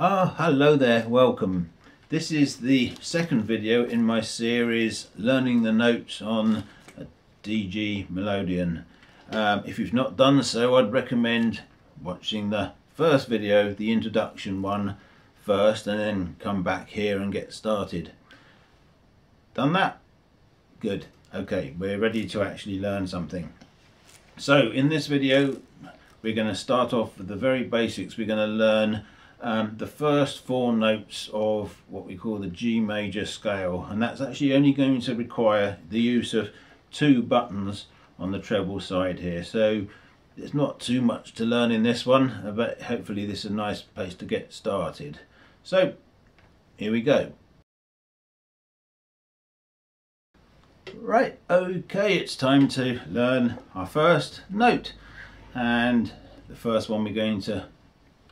Hello there, welcome. This is the second video in my series learning the notes on a DG Melodeon. If you've not done so, I'd recommend watching the first video, the introduction one, first, and then come back here and get started. Done that? Good. Okay, we're ready to actually learn something. So in this video we're going to start off with the very basics. We're going to learn the first four notes of what we call the G major scale, and that's actually only going to require the use of two buttons on the treble side here. So there's not too much to learn in this one, but hopefully this is a nice place to get started. So here we go. Right, okay, it's time to learn our first note, and the first one we're going to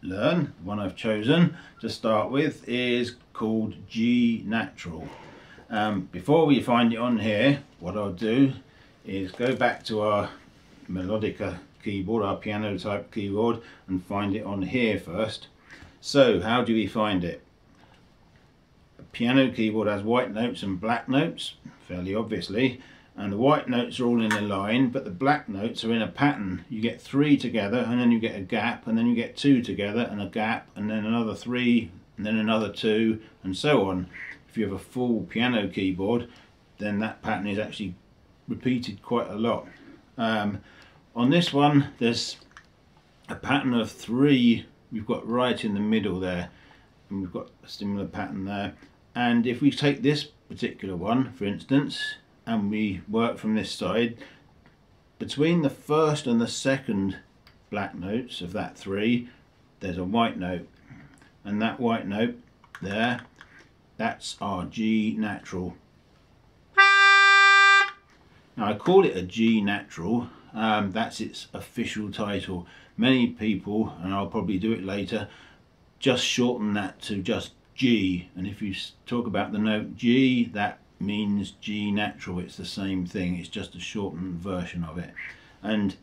learn, the one I've chosen to start with, is called G natural. Before we find it on here, what I'll do is go back to our melodica keyboard, our piano type keyboard, and find it on here first. So how do we find it? A piano keyboard has white notes and black notes, fairly obviously, and the white notes are all in a line, but the black notes are in a pattern. You get three together, and then you get a gap, and then you get two together and a gap, and then another three, and then another two, and so on. If you have a full piano keyboard, then that pattern is actually repeated quite a lot. On this one there's a pattern of three we've got right in the middle there, and we've got a similar pattern there. And if we take this particular one, for instance, and we work from this side, between the first and the second black notes of that three, there's a white note, and that white note there, that's our G natural. Now I call it a G natural, that's its official title. Many people, and I'll probably do it later, just shorten that to just G, and if you talk about the note G, that means G natural. It's the same thing, it's just a shortened version of it. And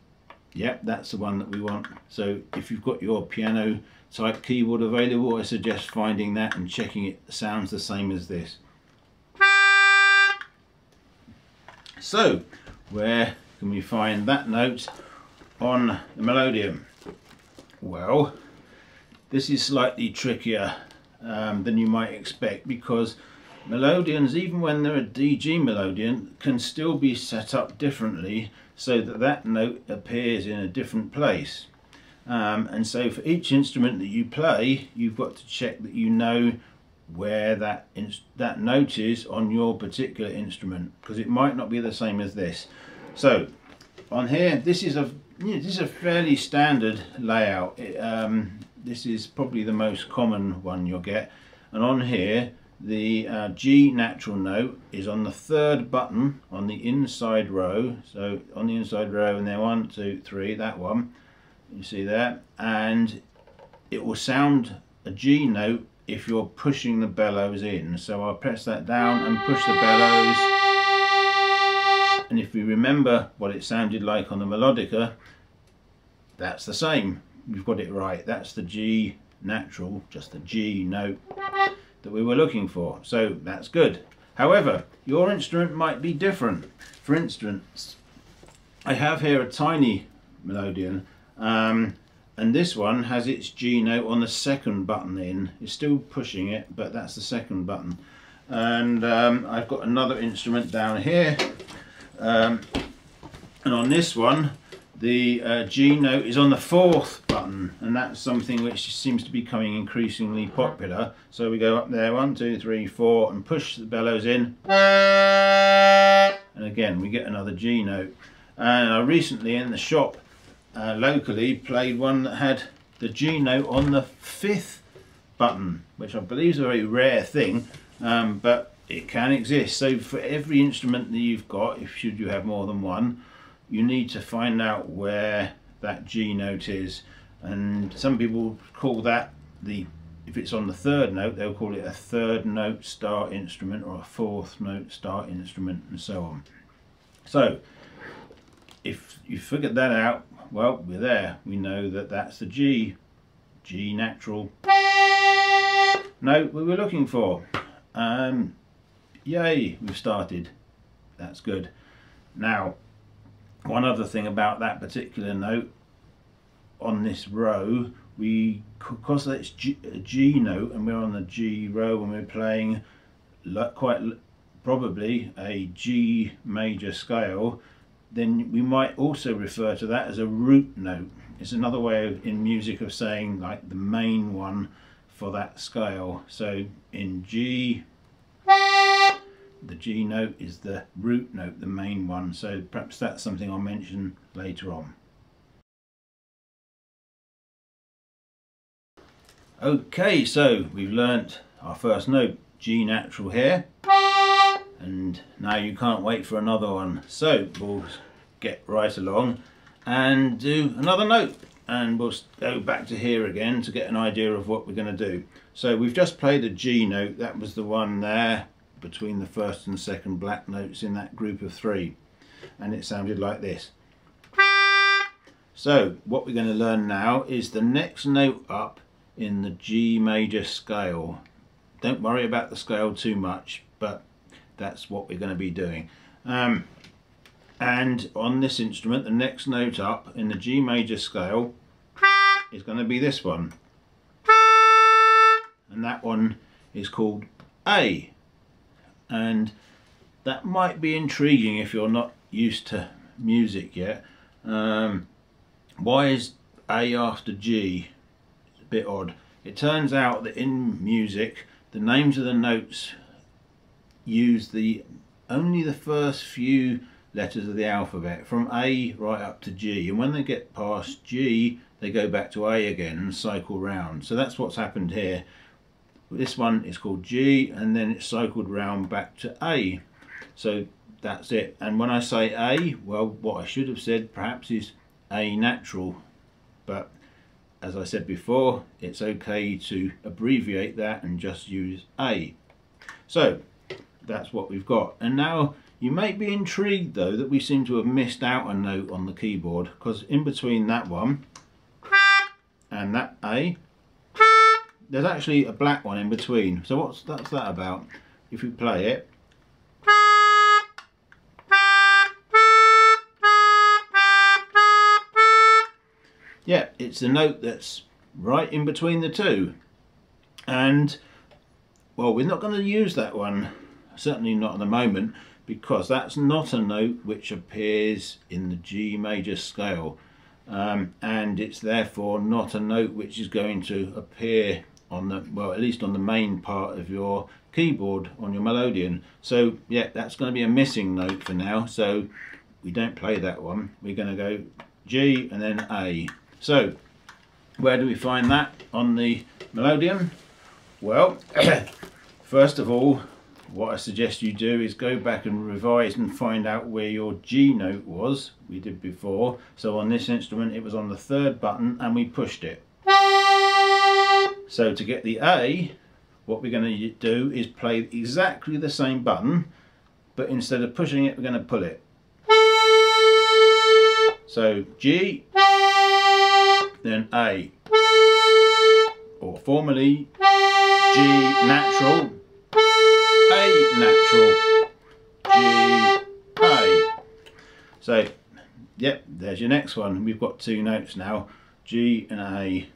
yep, that's the one that we want. So if you've got your piano type keyboard available, I suggest finding that and checking it sounds the same as this. So where can we find that note on the Melodeon? Well, this is slightly trickier than you might expect, because Melodeons, even when they're a DG Melodeon, can still be set up differently so that that note appears in a different place. And so for each instrument that you play, you've got to check that you know where that note is on your particular instrument, because it might not be the same as this. So on here, this is a fairly standard layout. This is probably the most common one you'll get, and on here the G natural note is on the third button on the inside row. So on the inside row, and then 1, 2, 3, that one you see there, and it will sound a G note if you're pushing the bellows in. So I'll press that down and push the bellows, and if you remember what it sounded like on the melodica, that's the same. You've got it right, that's the G natural, just the G note that we were looking for, so that's good. However, your instrument might be different. For instance, I have here a tiny Melodeon, and this one has its G note on the second button in. It's still pushing it, but that's the second button. And I've got another instrument down here, and on this one the G note is on the fourth button, and that's something which seems to be becoming increasingly popular. So we go up there, 1, 2, 3, 4, and push the bellows in, and again we get another G note. And I recently in the shop locally played one that had the G note on the fifth button, which I believe is a very rare thing, but it can exist. So for every instrument that you've got, if should you have more than one, you need to find out where that G note is. And some people call that if it's on the third note, they'll call it a third note start instrument, or a fourth note start instrument, and so on. So if you figured that out, well, we're there. We know that that's the G natural. note we were looking for. Yay, we've started. That's good. Now, one other thing about that particular note on this row, because that's a G note and we're on the G row and we're playing quite probably a G major scale, then we might also refer to that as a root note. It's another way in music of saying like the main one for that scale. So in G, the G note is the root note, the main one. So perhaps that's something I'll mention later on. Okay, so we've learnt our first note, G natural here, and now you can't wait for another one. So we'll get right along and do another note, and we'll go back to here again to get an idea of what we're going to do. So we've just played a G note, that was the one there between the first and second black notes in that group of three, and it sounded like this. So what we're going to learn now is the next note up in the G major scale. Don't worry about the scale too much, but that's what we're going to be doing. And on this instrument, the next note up in the G major scale is going to be this one, and that one is called A. And that might be intriguing if you're not used to music yet. Why is A after G? It's a bit odd. It turns out that in music the names of the notes use only the first few letters of the alphabet, from A right up to G, and when they get past G they go back to A again and cycle round. So that's what's happened here. This one is called G and then it's cycled round back to A. So that's it. And when I say A, well, what I should have said perhaps is A natural, but as I said before, it's okay to abbreviate that and just use A. So that's what we've got. And now you may be intrigued though that we seem to have missed out a note on the keyboard, because in between that one and that A, there's actually a black one in between. So what's that about? If we play it, yeah, it's the note that's right in between the two. And well, we're not going to use that one, certainly not at the moment, because that's not a note which appears in the G major scale, and it's therefore not a note which is going to appear on the, well, at least on the main part of your keyboard on your Melodeon. So yeah, that's going to be a missing note for now, so we don't play that one. We're going to go G and then A. So where do we find that on the Melodeon? Well, first of all, what I suggest you do is go back and revise and find out where your G note was. We did before. So on this instrument it was on the third button and we pushed it. So to get the A, what we're going to do is play exactly the same button, but instead of pushing it, we're going to pull it. So G, then A, or formally G natural, A natural, G, A. So, yep, there's your next one. We've got two notes now, G and A.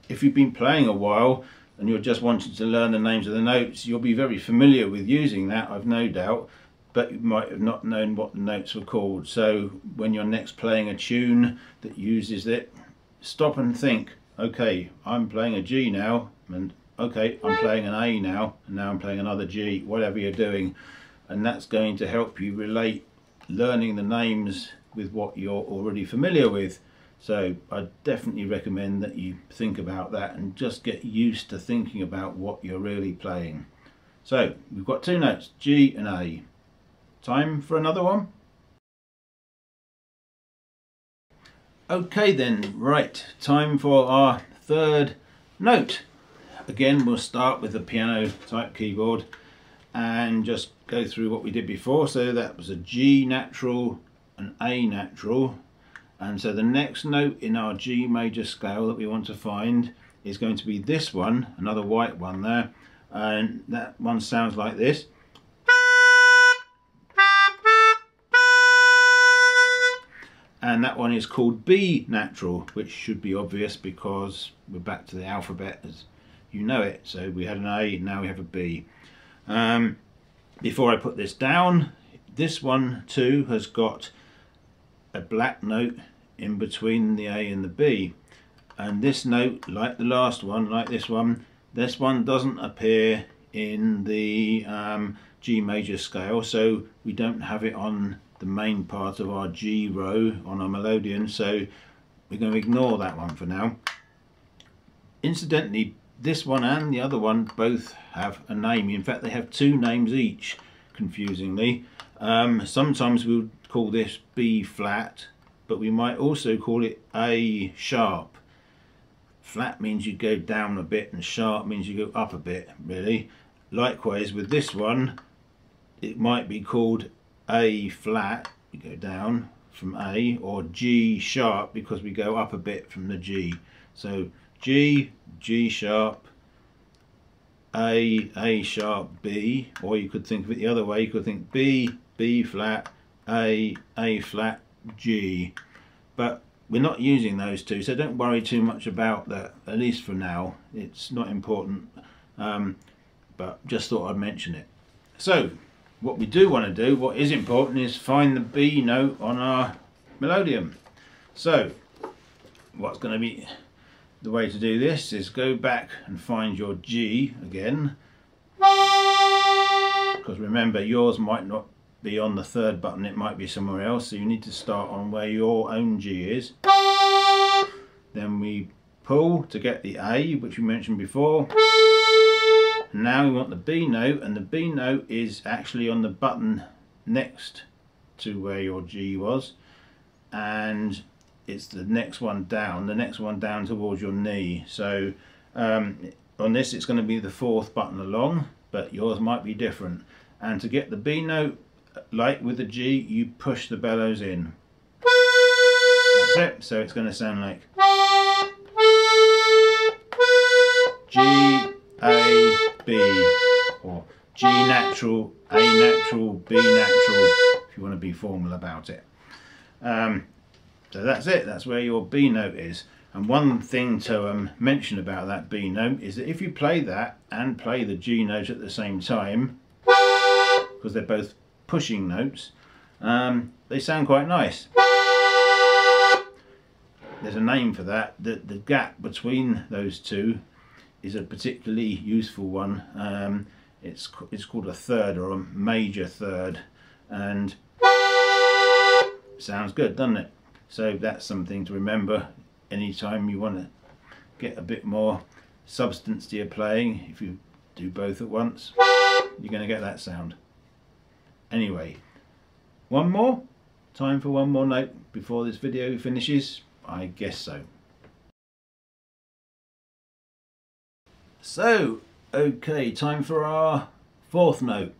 If you've been playing a while and you're just wanting to learn the names of the notes, you'll be very familiar with using that, I've no doubt, but you might have not known what the notes were called. So when you're next playing a tune that uses it, stop and think, okay, I'm playing a G now, and okay, I'm playing an A now, and now I'm playing another G, whatever you're doing, and that's going to help you relate learning the names with what you're already familiar with. So I definitely recommend that you think about that and just get used to thinking about what you're really playing. So we've got two notes, G and A. Time for another one? Okay then, right, time for our third note. Again, we'll start with the piano type keyboard and just go through what we did before. So that was a G natural, an A natural, and so the next note in our G major scale that we want to find is going to be this one, another white one there, and that one sounds like this. And that one is called B natural, which should be obvious because we're back to the alphabet as you know it. So we had an A, now we have a B. Before I put this down, this one too has got a black note in between the A and the B. And this note, like the last one, like this one doesn't appear in the G major scale, so we don't have it on the main part of our G row on our Melodeon, so we're going to ignore that one for now. Incidentally, this one and the other one both have a name. In fact, they have two names each, confusingly. Sometimes we would call this B flat, but we might also call it A sharp. Flat means you go down a bit and sharp means you go up a bit, really. Likewise with this one, it might be called A flat, we go down from A, or G sharp because we go up a bit from the G. So G, G sharp, A sharp, B, or you could think of it the other way, you could think B, B flat, A flat, G. But we're not using those two, so don't worry too much about that, at least for now. It's not important, but just thought I'd mention it. So what we do want to do, what is important, is find the B note on our Melodeon. So what's going to be the way to do this is go back and find your G again, because remember yours might not be on the third button, it might be somewhere else, so you need to start on where your own G is. Then we pull to get the A, which we mentioned before. Now we want the B note, and the B note is actually on the button next to where your G was, and it's the next one down towards your knee. So on this it's going to be the fourth button along, but yours might be different. And to get the B note, like with the G, you push the bellows in. That's it. So it's going to sound like G, A, B, or G natural, A natural, B natural, if you want to be formal about it. So that's it, that's where your B note is. And one thing to mention about that B note is that if you play that and play the G note at the same time, because they're both pushing notes, they sound quite nice. There's a name for that. The gap between those two is a particularly useful one. It's called a third, or a major third, and it sounds good, doesn't it? So that's something to remember anytime you want to get a bit more substance to your playing. If you do both at once, you're going to get that sound. Anyway, one more? Time for one more note before this video finishes? I guess so. So, okay, time for our fourth note.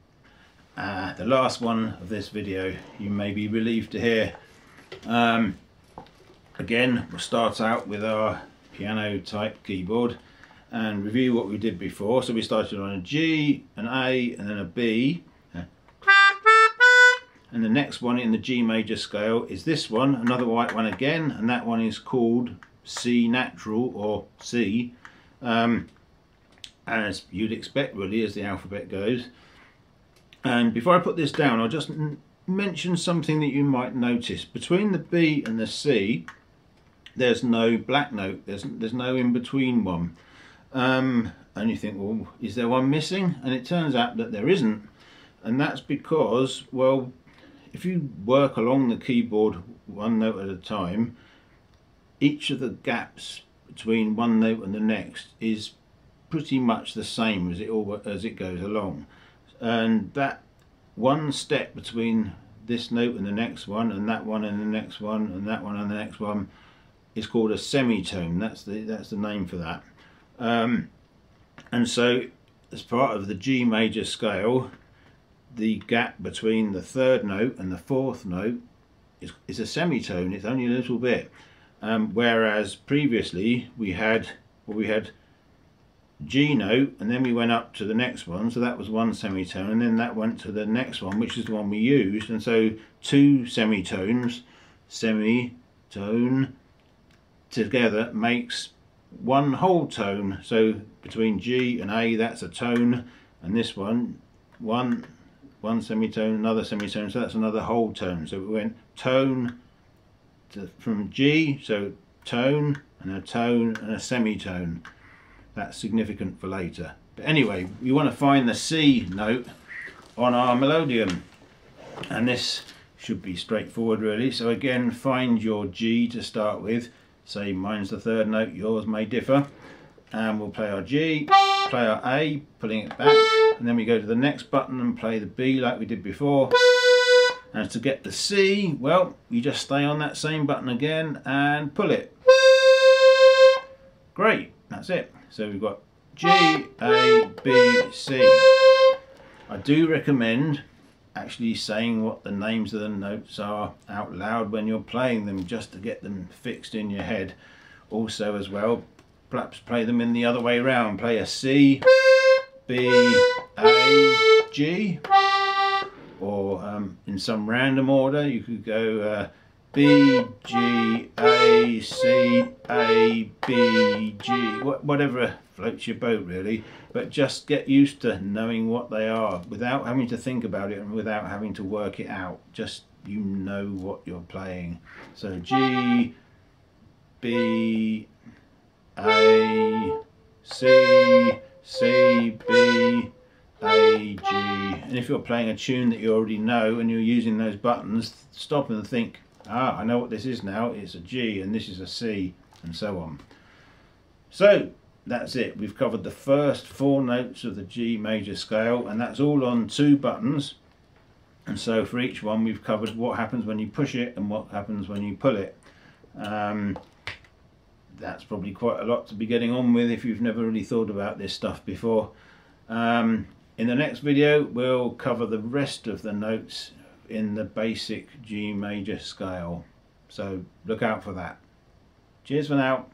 The last one of this video, you may be relieved to hear. Again, we'll start out with our piano type keyboard and review what we did before. So we started on a G, an A, and then a B. And the next one in the G major scale is this one, another white one again, and that one is called C natural, or C, as you'd expect really as the alphabet goes. And before I put this down, I'll just mention something that you might notice. Between the B and the C, there's no black note, there's no in between one. And you think, well, is there one missing? And it turns out that there isn't, and that's because, well, if you work along the keyboard one note at a time, each of the gaps between one note and the next is pretty much the same as it goes along. And that one step between this note and the next one, and that one and the next one, and that one and the next one, is called a semitone. That's the name for that. And so, as part of the G major scale, the gap between the third note and the fourth note is a semitone. It's only a little bit. Whereas previously we had G note, and then we went up to the next one, so that was one semitone, and then that went to the next one, which is the one we used, and so two semitones, semitone, together makes one whole tone. So between G and A, that's a tone, and this one semitone, another semitone, so that's another whole tone. So we went tone from G, so tone and a semitone. That's significant for later. But anyway, we want to find the C note on our melodeon, and this should be straightforward really. So again, find your G to start with. Say mine's the third note, yours may differ, and we'll play our G, play our A, pulling it back, and then we go to the next button and play the B like we did before. And to get the C, well, you just stay on that same button again and pull it. Great, that's it. So we've got G, A, B, C. I do recommend actually saying what the names of the notes are out loud when you're playing them, just to get them fixed in your head. Also as well, perhaps play them in the other way around. Play a C, B, A, G, or in some random order you could go B, G, A, C, A, B, G, whatever floats your boat really, but just get used to knowing what they are without having to think about it and without having to work it out. Just, you know what you're playing. So G, B, A, C, C, B, A, G. And if you're playing a tune that you already know and you're using those buttons, stop and think, ah, I know what this is now, it's a G and this is a C, and so on. So that's it, we've covered the first 4 notes of the G major scale, and that's all on 2 buttons. And so for each one we've covered what happens when you push it and what happens when you pull it. That's probably quite a lot to be getting on with if you've never really thought about this stuff before. In the next video we'll cover the rest of the notes in the basic G major scale, so look out for that. Cheers for now.